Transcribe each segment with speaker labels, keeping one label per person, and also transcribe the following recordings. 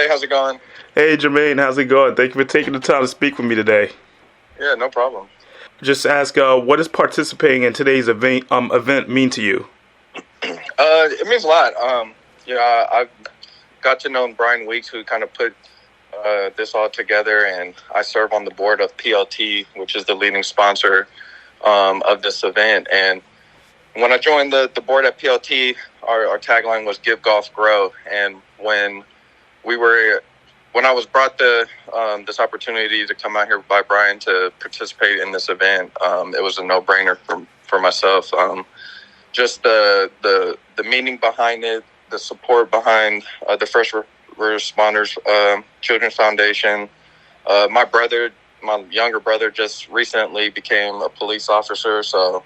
Speaker 1: Hey, how's it going?
Speaker 2: Hey Jermaine, how's it going? Thank you for taking the time to speak with me today.
Speaker 1: Yeah, no problem.
Speaker 2: Just ask, what does participating in today's event mean to you?
Speaker 1: It means a lot. I got to know Brian Weeks, who kind of put this all together, and I serve on the board of PLT, which is the leading sponsor of this event. And when I joined the board at PLT, our tagline was "Give Golf Grow." And when I was brought this opportunity to come out here by Brian to participate in this event, it was a no-brainer for myself. Just the meaning behind it, the support behind the First Responders Children's Foundation. My younger brother, just recently became a police officer, so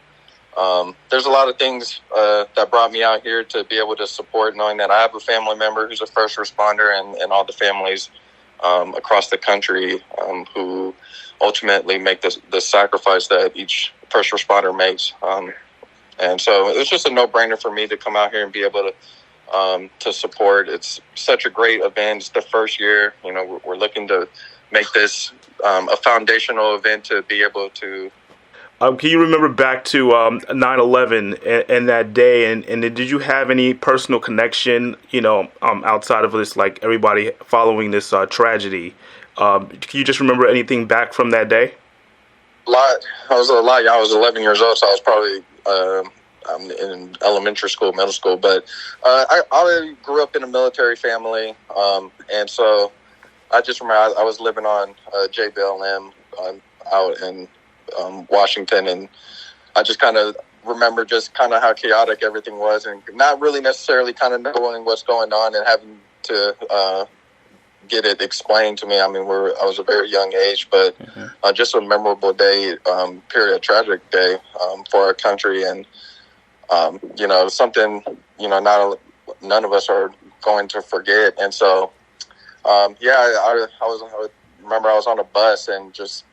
Speaker 1: there's a lot of things that brought me out here to be able to support, knowing that I have a family member who's a first responder and all the families across the country who ultimately make the sacrifice that each first responder makes. And so it was just a no-brainer for me to come out here and be able to support. It's such a great event. It's the first year. We're looking to make this a foundational event to be able to.
Speaker 2: Can you remember back to 9/11 and that day, and did you have any personal connection, outside of this, like everybody following this tragedy? Can you just remember anything back from that day?
Speaker 1: A lot. I was 11 years old, so I was probably in elementary school, middle school. But I grew up in a military family, and so I just remember I was living on JBLM out in Washington, and I just kind of remember just kind of how chaotic everything was, and not really necessarily kind of knowing what's going on and having to get it explained to me. I mean, I was a very young age, but just a memorable day, period, tragic day for our country, and something none of us are going to forget. And so, I remember I was on a bus, and just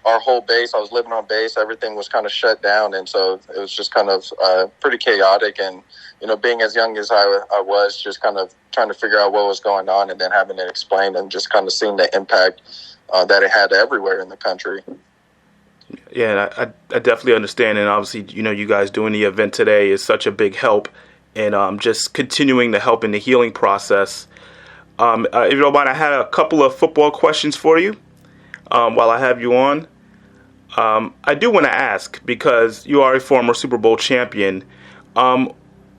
Speaker 1: our whole base, I was living on base, everything was kind of shut down. And so it was just kind of pretty chaotic. And, being as young as I was, just kind of trying to figure out what was going on, and then having it explained, and just kind of seeing the impact that it had everywhere in the country.
Speaker 2: Yeah, I definitely understand. And obviously, you guys doing the event today is such a big help, and just continuing to help in the healing process. If you don't mind, I had a couple of football questions for you while I have you on. I do want to ask, because you are a former Super Bowl champion,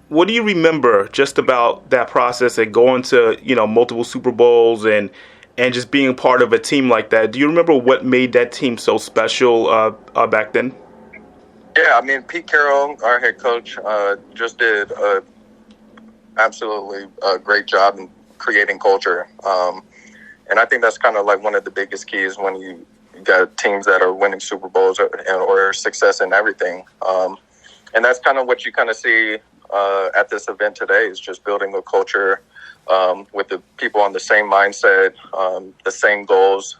Speaker 2: what do you remember just about that process and going to, multiple Super Bowls and just being part of a team like that? Do you remember what made that team so special back then?
Speaker 1: Yeah, I mean, Pete Carroll, our head coach, just did absolutely a great job in creating culture. And I think that's kind of like one of the biggest keys when you got teams that are winning Super Bowls or success in everything. And that's kind of what you kind of see at this event today, is just building a culture with the people on the same mindset, the same goals,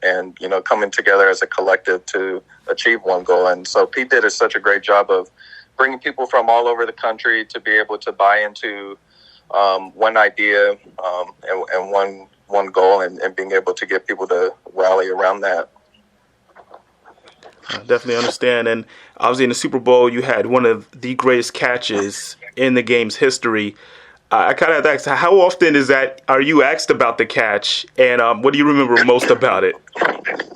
Speaker 1: and, coming together as a collective to achieve one goal. And so Pete did such a great job of bringing people from all over the country to be able to buy into one idea and one goal, and being able to get people to rally around that.
Speaker 2: I definitely understand. And obviously in the Super Bowl, you had one of the greatest catches in the game's history. I kind of asked, how often are you asked about the catch, and what do you remember most about it?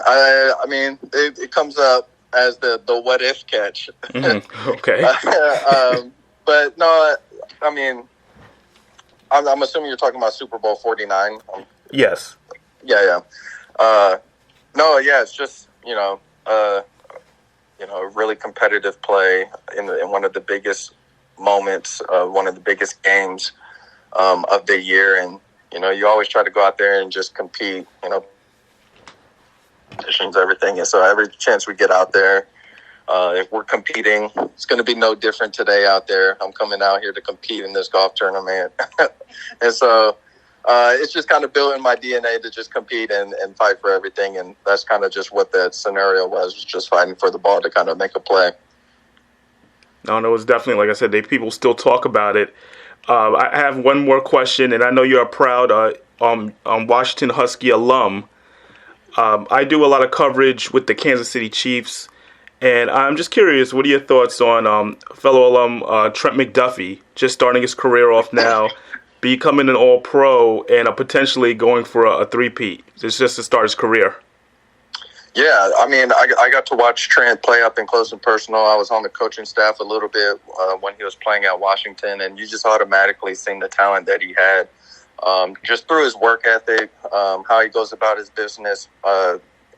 Speaker 1: I mean, it comes up as the what if catch.
Speaker 2: Mm-hmm. Okay.
Speaker 1: But no, I mean, I'm assuming you're talking about Super Bowl 49.
Speaker 2: Yes.
Speaker 1: Yeah. It's just a really competitive play in one of the biggest moments, one of the biggest games of the year, and you always try to go out there and just compete. Conditions, everything, and so every chance we get out there, if we're competing, it's going to be no different today out there. I'm coming out here to compete in this golf tournament, and so. It's just kind of built in my DNA to just compete and fight for everything. And that's kind of just what that scenario was just fighting for the ball to kind of make a play.
Speaker 2: No, it's definitely, like I said, people still talk about it. I have one more question, and I know you're a proud Washington Husky alum. I do a lot of coverage with the Kansas City Chiefs, and I'm just curious, what are your thoughts on fellow alum Trent McDuffie, just starting his career off now, becoming an All-Pro, and potentially going for a three-peat? It's just to start his career.
Speaker 1: Yeah, I mean, I got to watch Trent play up and close and personal. I was on the coaching staff a little bit when he was playing at Washington, and you just automatically seen the talent that he had. Just through his work ethic, how he goes about his business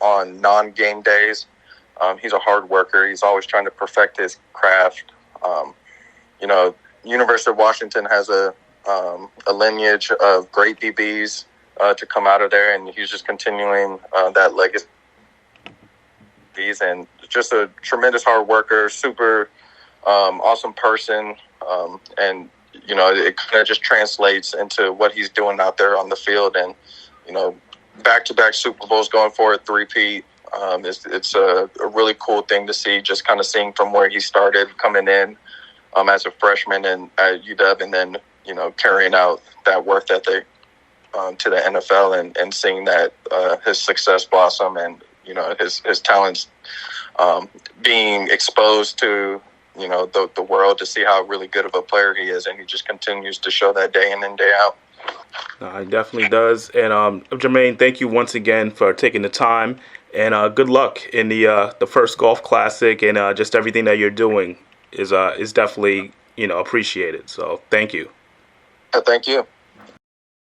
Speaker 1: on non-game days. He's a hard worker. He's always trying to perfect his craft. University of Washington has a lineage of great DBs to come out of there, and he's just continuing that legacy. And just a tremendous hard worker, super awesome person, and it kind of just translates into what he's doing out there on the field. And back-to-back Super Bowls, going for a three-peat. It's a really cool thing to see, just kind of seeing from where he started coming in as a freshman and at UW, and then carrying out that work ethic to the NFL, and seeing that his success blossom, and his talents being exposed to the world, to see how really good of a player he is, and he just continues to show that day in and day out.
Speaker 2: He definitely does. And Jermaine, thank you once again for taking the time, and good luck in the first Golf Classic, and just everything that you're doing is definitely appreciated. So thank you.
Speaker 1: Thank you.